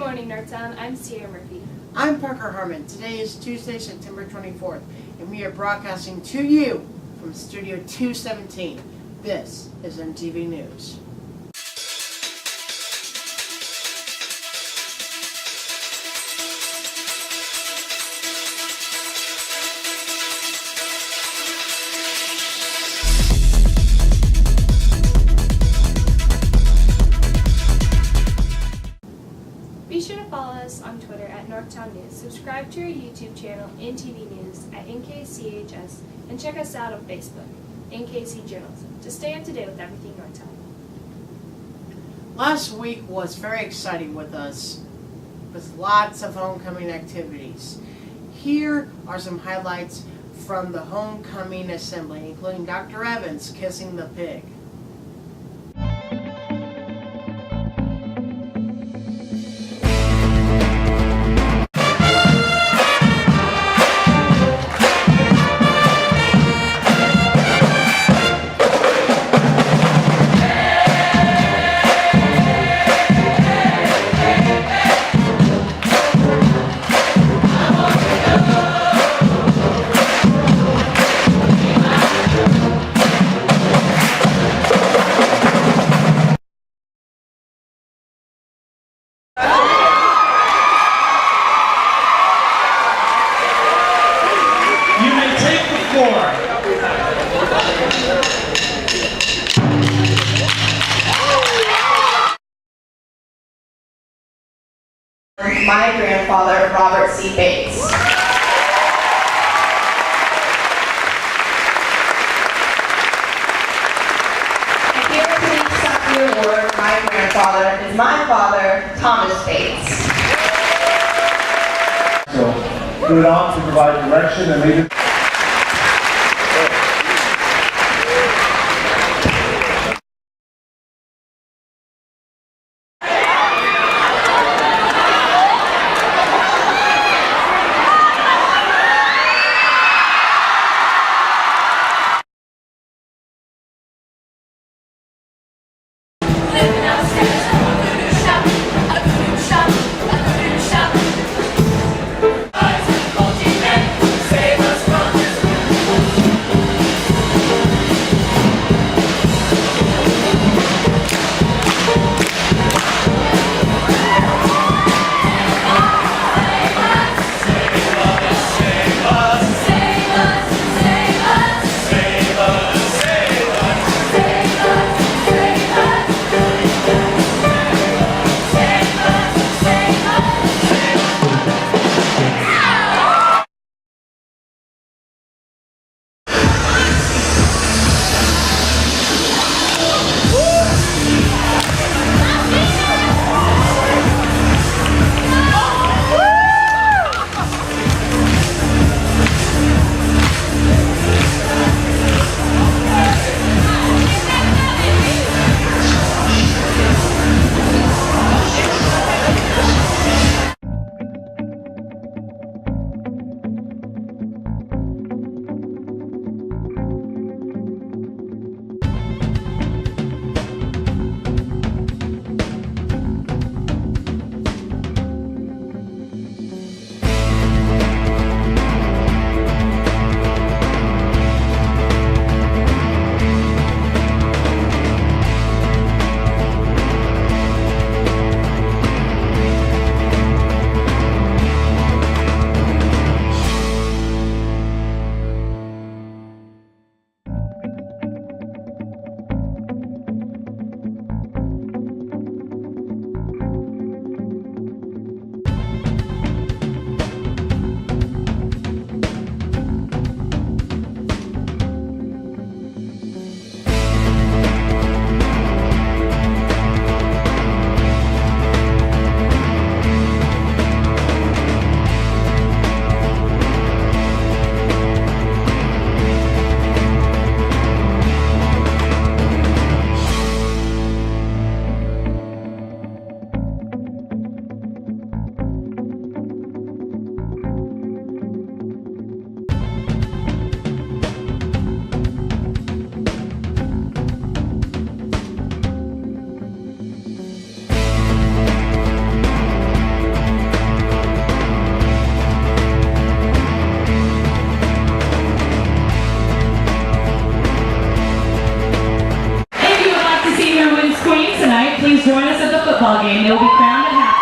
morning, Northtown. I'm Sierra Murphy. I'm Parker Harmon. Today is Tuesday, September 24th, and we are broadcasting to you from Studio 217. This is NTV News. Be sure to follow us on Twitter at Northtown News, subscribe to our YouTube channel, NTV News, at NKCHS, and check us out on Facebook, NKC Journalism, to stay up to date with everything Northtown. Last week was very exciting with us, with lots of homecoming activities. Here are some highlights from the homecoming assembly, including Dr. Evans kissing the pig. My grandfather, Robert C. Bates. And here to accept the award, my grandfather is my father, Thomas Bates. So, put it on to provide direction and leadership. Save us from be found at half.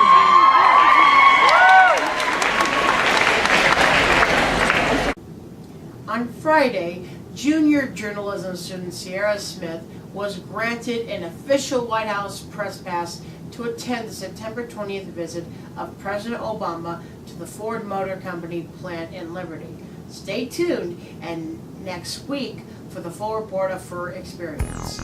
On Friday, junior journalism student Sierra Smith was granted an official White House press pass to attend the September 20th visit of President Obama to the Ford Motor Company plant in Liberty. Stay tuned and next week for the full report of her experience.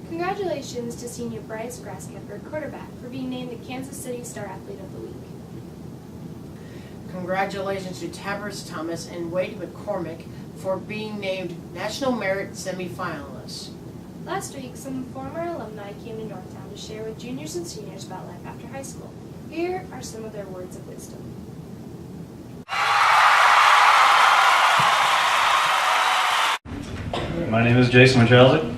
Congratulations to senior Bryce Grasshopper, quarterback, for being named the Kansas City Star Athlete of the Week. Congratulations to Tabers Thomas and Wade McCormick for being named National Merit semifinalists. Last week, some former alumni came to Northtown to share with juniors and seniors about life after high school. Here are some of their words of wisdom. My name is Jason Wachowski.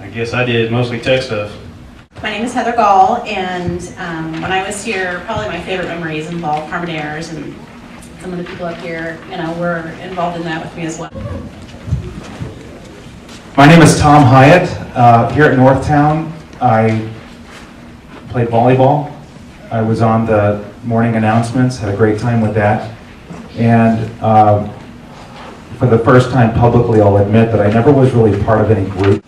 I guess I did mostly tech stuff. My name is Heather Gall, and when I was here, probably my favorite memories involve Harmoniers, and some of the people up here, were involved in that with me as well. My name is Tom Hyatt. Here at Northtown, I played volleyball. I was on the morning announcements, had a great time with that. And for the first time publicly, I'll admit that I never was really part of any group.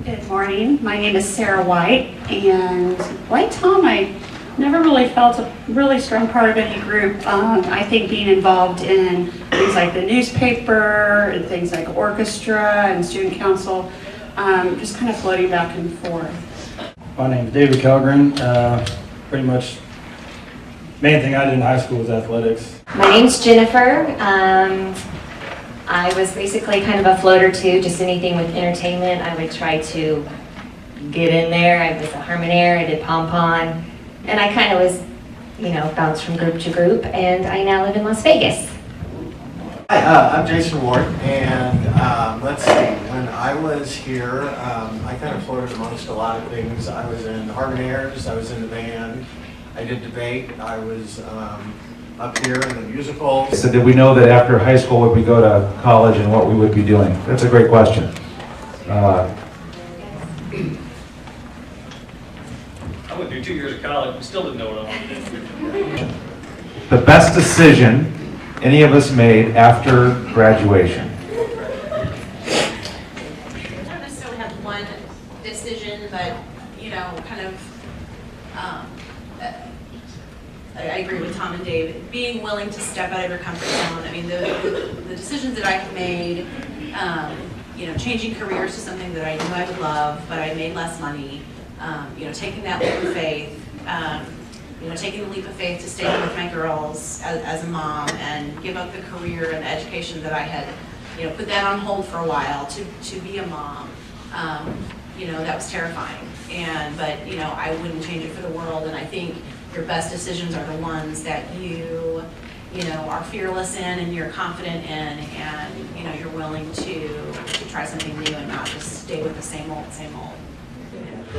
Good morning. My name is Sarah White, and like Tom, I never really felt a really strong part of any group. I think being involved in things like the newspaper and things like orchestra and student council, just kind of floating back and forth. My name is David Calgren. Pretty much main thing I did in high school was athletics. My name's Jennifer. I was basically kind of a floater too, just anything with entertainment. I would try to get in there. I was a harmonier, I did pom-pom, and I kind of was, bounced from group to group, and I now live in Las Vegas. Hi, I'm Jason Ward, and let's see, when I was here, I kind of floated amongst a lot of things. I was in harmoniers, I was in the band, I did debate, I was up here in the musical. So did we know that after high school would we go to college and what we would be doing? That's a great question. I went through 2 years of college, we still didn't know what I wanted to do. The best decision any of us made after graduation. I don't necessarily have one decision, but, kind of, I agree with Tom and Dave. Being willing to step out of your comfort zone. I mean, the decisions that I've made, changing careers to something that I knew I would love, but I made less money. Taking that leap of faith. Taking the leap of faith to stay with my girls as a mom and give up the career and the education that I had, put that on hold for a while to be a mom. That was terrifying. But I wouldn't change it for the world. And I think your best decisions are the ones that you are fearless in and you're confident in, and you're willing to try something new and not just stay with the same old.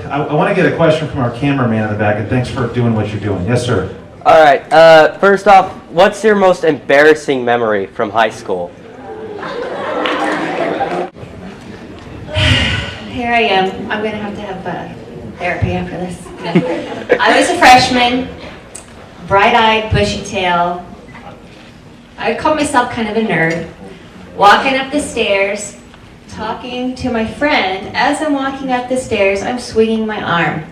I want to get a question from our cameraman in the back, and thanks for doing what you're doing. Yes, sir. All right. First off, what's your most embarrassing memory from high school? Here I am. I'm going to have therapy after this. I was a freshman, bright-eyed, bushy-tail. I call myself kind of a nerd. Walking up the stairs, talking to my friend. As I'm walking up the stairs, I'm swinging my arm.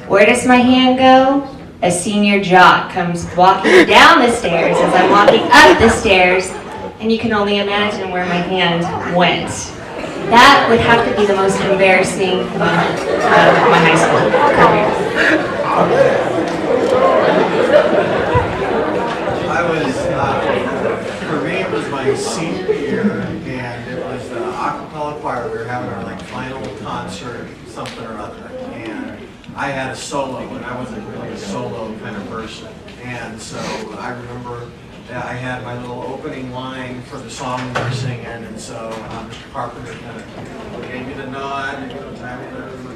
Where does my hand go? A senior jock comes walking down the stairs as I'm walking up the stairs, and you can only imagine where my hand went. That would have to be the most embarrassing moment of my high school career. For me, it was my senior year, and it was the acapella choir, we were having our like final concert, something or other, and I had a solo, and I wasn't really a solo kind of person. And so I remember that I had my little opening line for the song we were singing, and so Mr. Carpenter kind of gave me the nod, and we were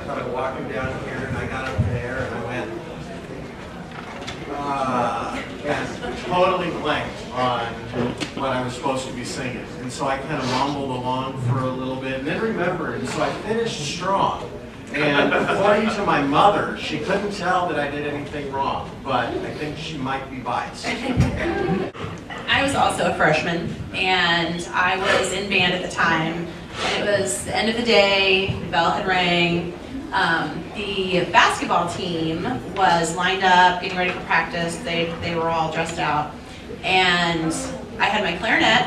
kind of walking down here, and I got up there, and I went, and totally blanked on what I was supposed to be singing. And so I kind of mumbled along for a little bit, and then remembered, and so I finished strong. And according to my mother, she couldn't tell that I did anything wrong, but I think she might be biased. I was also a freshman, and I was in band at the time. And it was the end of the day, the bell had rang. The basketball team was lined up, getting ready for practice. They were all dressed out. And I had my clarinet,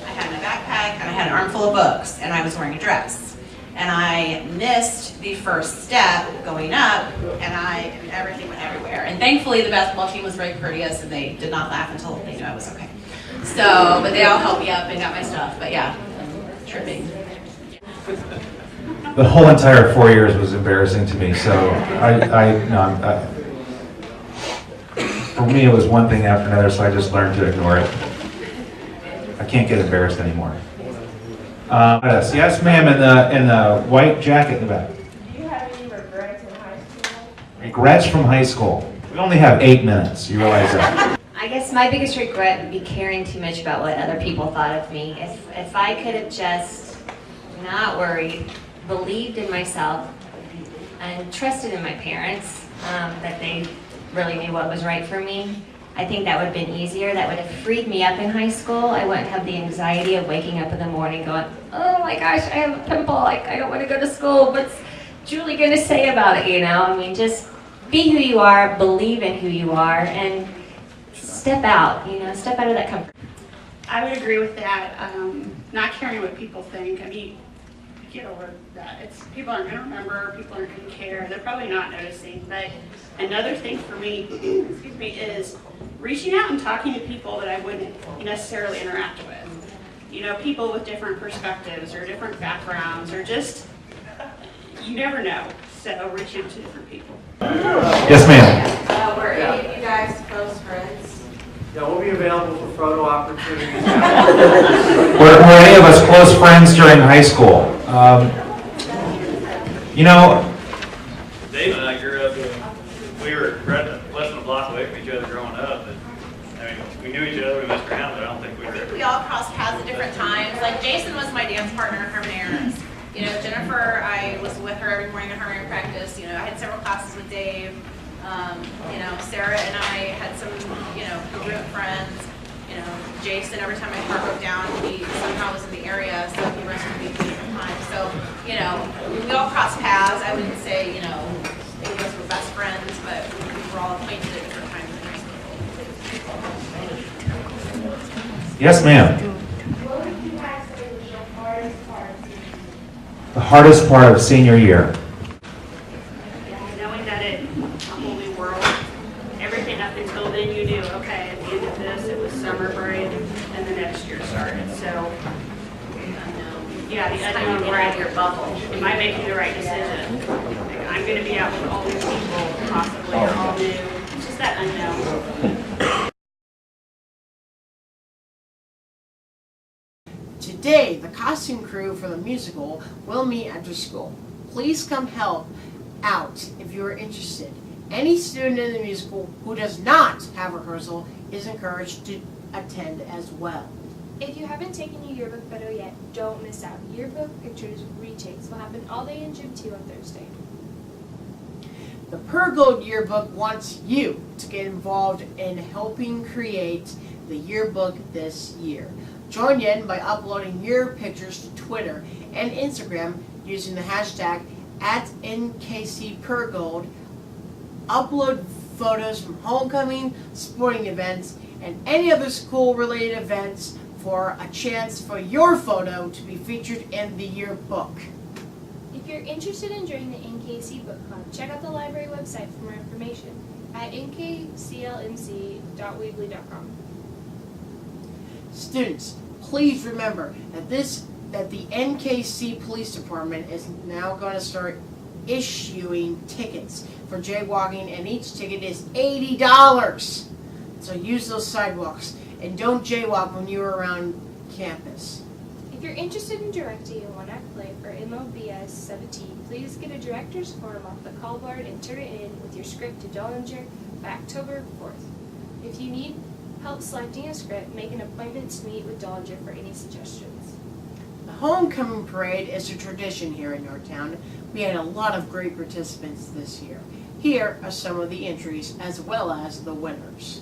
I had my backpack, and I had an armful of books, and I was wearing a dress. And I missed the first step going up, and everything went everywhere. And thankfully, the basketball team was very courteous, and they did not laugh until they knew I was okay. So, but they all helped me up and got my stuff. But yeah, tripping. The whole entire 4 years was embarrassing to me, so for me it was one thing after another, so I just learned to ignore it. I can't get embarrassed anymore. Yes, ma'am, in the white jacket in the back. Do you have any regrets in high school? Regrets from high school. We only have 8 minutes, you realize that? I guess my biggest regret would be caring too much about what other people thought of me. If I could have just not worried, believed in myself, and trusted in my parents, that they really knew what was right for me, I think that would have been easier. That would have freed me up in high school. I wouldn't have the anxiety of waking up in the morning going, oh my gosh, I have a pimple, like I don't want to go to school, what's Julie going to say about it, you know? I mean, just be who you are, believe in who you are, and step out, you know, step out of that comfort. I would agree with that. Not caring what people think. I mean, get over that. People aren't going to remember, people aren't going to care. They're probably not noticing. But another thing for me, excuse me, is reaching out and talking to people that I wouldn't necessarily interact with. You know, people with different perspectives or different backgrounds, or just, you never know. So reach out to different people. Yes, ma'am. Were any of you guys close friends? Yeah, we'll be available for photo opportunities. Were any of us close friends during high school? You know, Dave and I grew up, we were less than a block away from each other growing up. But, I mean, we knew each other, we messed around, but I don't think we were. We all crossed paths at different times. Like Jason was my dance partner in Harmoniers. You know, Jennifer, I was with her every morning in harmonium practice. You know, I had several classes with Dave. You know, Sarah and I had some, you know, congruent friends. You know, Jason, every time my car broke down, he somehow was in the area, so he rescued me 2 different times. So, you know, we all crossed paths. I wouldn't say, you know, any of us were best friends, but we were all acquainted at different times in high school. yes, ma'am. What would you guys say was your hardest part of senior year? The hardest part of senior year. Knowing that it's a whole new world. Everything up until then you knew, okay, at the end of this, it was summer break, and the next year started. So, yeah, the unknown, we're out of your bubble. Am I making the right decision? Like, I'm going to be out with all new people, possibly, or all new. It's just that unknown. Today, the costume crew for the musical will meet after school. Please come help out if you are interested. Any student in the musical who does not have rehearsal is encouraged to attend as well. If you haven't taken your yearbook photo yet, don't miss out. Yearbook pictures retakes will happen all day in Gym 2 on Thursday. The Pergold Yearbook wants you to get involved in helping create the yearbook this year. Join in by uploading your pictures to Twitter and Instagram using the hashtag @NKCPergold. Upload photos from homecoming, sporting events, and any other school-related events for a chance for your photo to be featured in the yearbook. If you're interested in joining the NKC Book Club, check out the library website for more information at nkclmc.weebly.com. Students, please remember that this that the NKC Police Department is now going to start issuing tickets for jaywalking, and each ticket is $80. So use those sidewalks and don't jaywalk when you're around campus. If you're interested in directing a one-act play for MOBS 17, please get a director's form off the call board and turn it in with your script to Dollinger by October 4th. If you need help selecting a script, make an appointment to meet with Dollinger for any suggestions. The homecoming parade is a tradition here in Northtown. We had a lot of great participants this year. Here are some of the entries as well as the winners.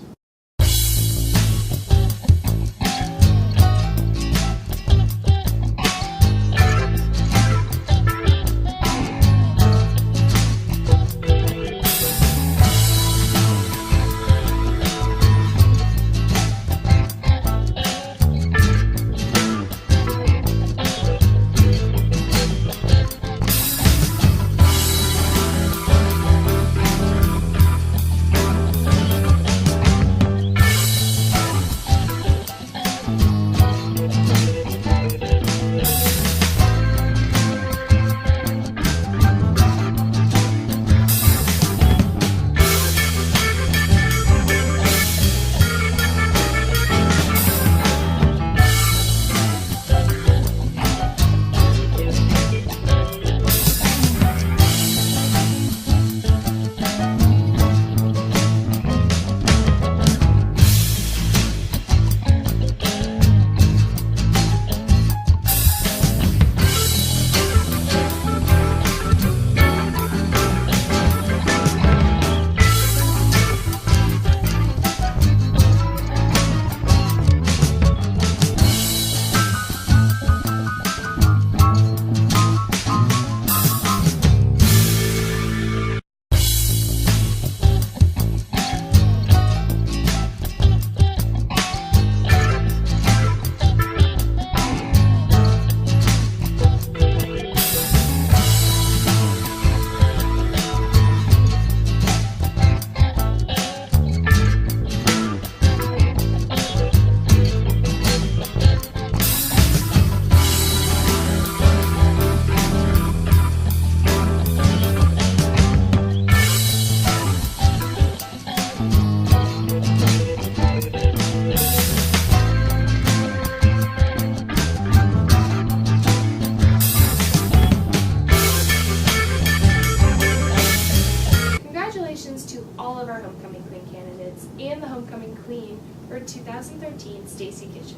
And the homecoming queen for 2013, Stacy Kitchens.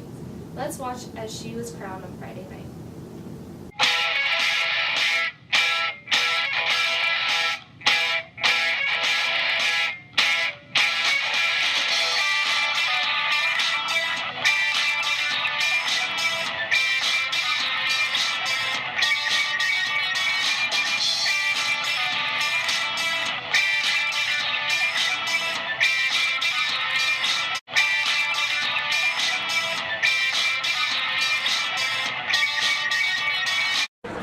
Let's watch as she was crowned on Friday night.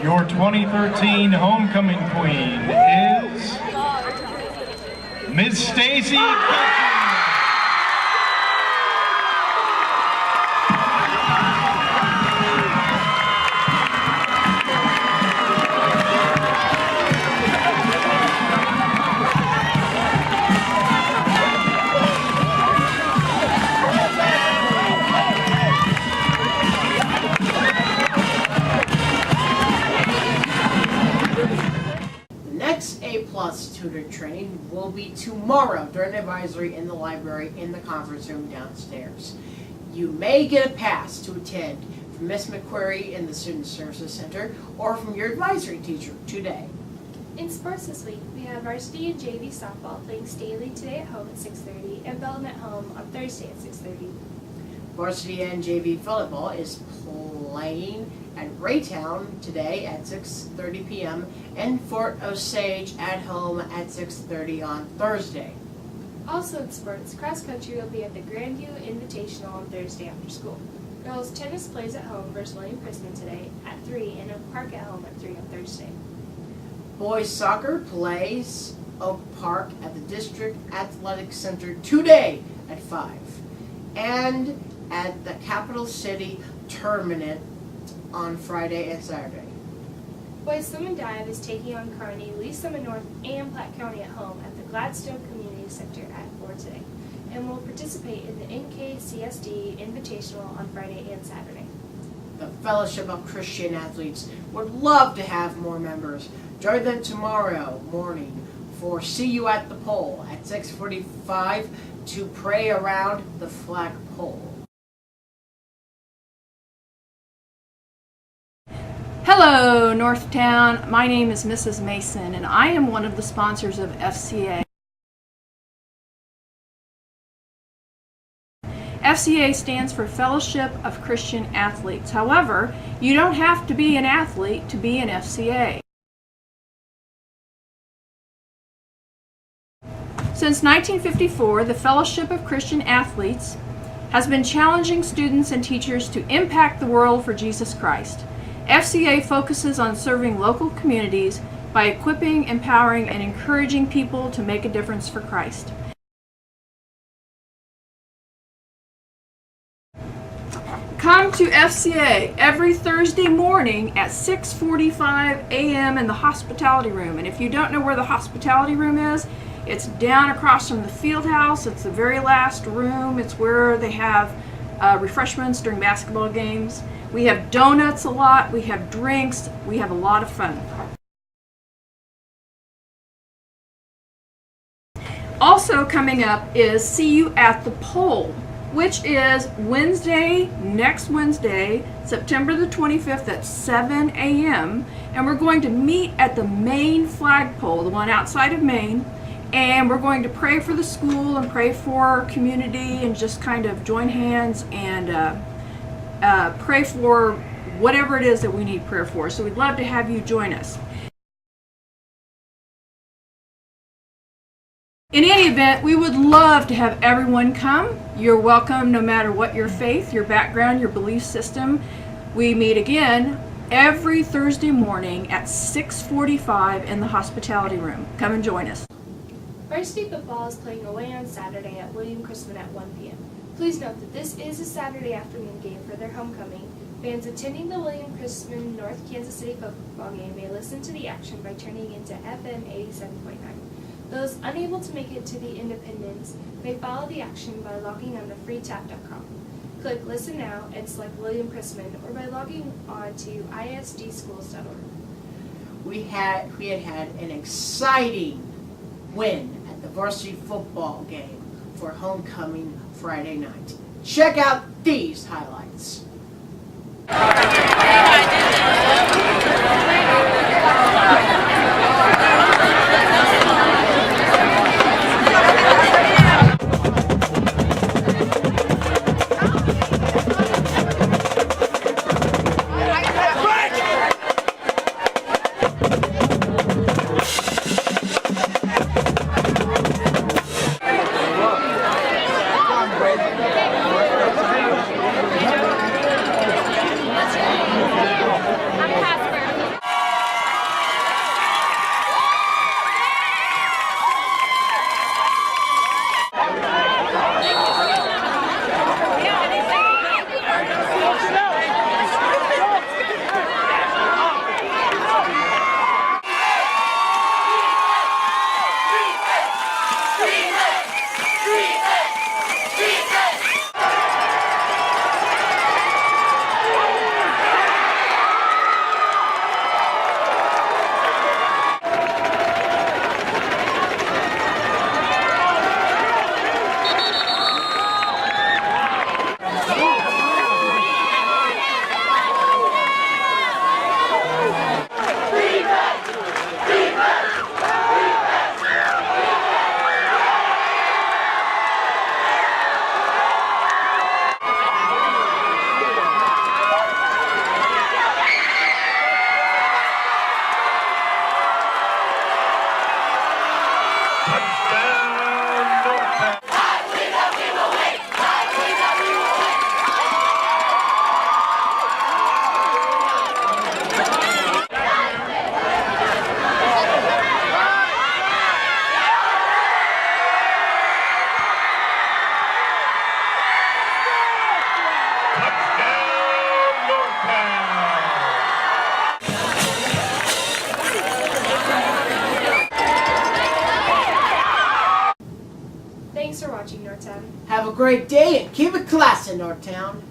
Your 2013 homecoming queen is Miss Stacy Kitchens. A+ tutor training will be tomorrow during advisory in the library in the conference room downstairs. You may get a pass to attend from Miss McQuarrie in the Student Services Center or from your advisory teacher today. In sports this week, we have varsity and JV softball playing Staley today at home at 6:30 and Belton at home on Thursday at 6:30. Varsity and JV volleyball is playing at Raytown today at 6:30 p.m. and Fort Osage at home at 6:30 on Thursday. Also in sports, cross country will be at the Grandview Invitational on Thursday after school. Girls tennis plays at home versus William Chrisman today at 3 and Oak Park at home at 3 on Thursday. Boys soccer plays Oak Park at the District Athletic Center today at 5. And at the Capital City Tournament on Friday and Saturday. Boys Swim and Dive is taking on Kearney, Lee Summit North, and Platte County at home at the Gladstone Community Center at 4 today, and will participate in the NKCSD Invitational on Friday and Saturday. The Fellowship of Christian Athletes would love to have more members. Join them tomorrow morning for See You at the Pole at 6:45 to pray around the flagpole. Hello, Northtown. My name is Mrs. Mason, and I am one of the sponsors of FCA. FCA stands for Fellowship of Christian Athletes. However, you don't have to be an athlete to be an FCA. Since 1954, the Fellowship of Christian Athletes has been challenging students and teachers to impact the world for Jesus Christ. FCA focuses on serving local communities by equipping, empowering, and encouraging people to make a difference for Christ. Come to FCA every Thursday morning at 6:45 a.m. in the hospitality room. And if you don't know where the hospitality room is, it's down across from the field house. It's the very last room. It's where they have refreshments during basketball games. We have donuts a lot. We have drinks. We have a lot of fun. Also coming up is See You at the Pole, which is next Wednesday, September the 25th at 7 a.m. And we're going to meet at the main flagpole, the one outside of Maine, and we're going to pray for the school and pray for our community and just kind of join hands and pray for whatever it is that we need prayer for. So we'd love to have you join us. In any event, we would love to have everyone come. You're welcome no matter what your faith, your background, your belief system. We meet again every Thursday morning at 6:45 in the hospitality room. Come and join us. Varsity football is playing away on Saturday at William Chrisman at 1 p.m. Please note that this is a Saturday afternoon game for their homecoming. Fans attending the William Chrisman North Kansas City football game may listen to the action by turning into FM 87.9. Those unable to make it to the Independence may follow the action by logging on to freetap.com. Click Listen Now and select William Chrisman, or by logging on to isdschools.org. We had an exciting win at the varsity football game for homecoming Friday night. Check out these highlights. Northtown. Have a great day and keep it classy, Northtown.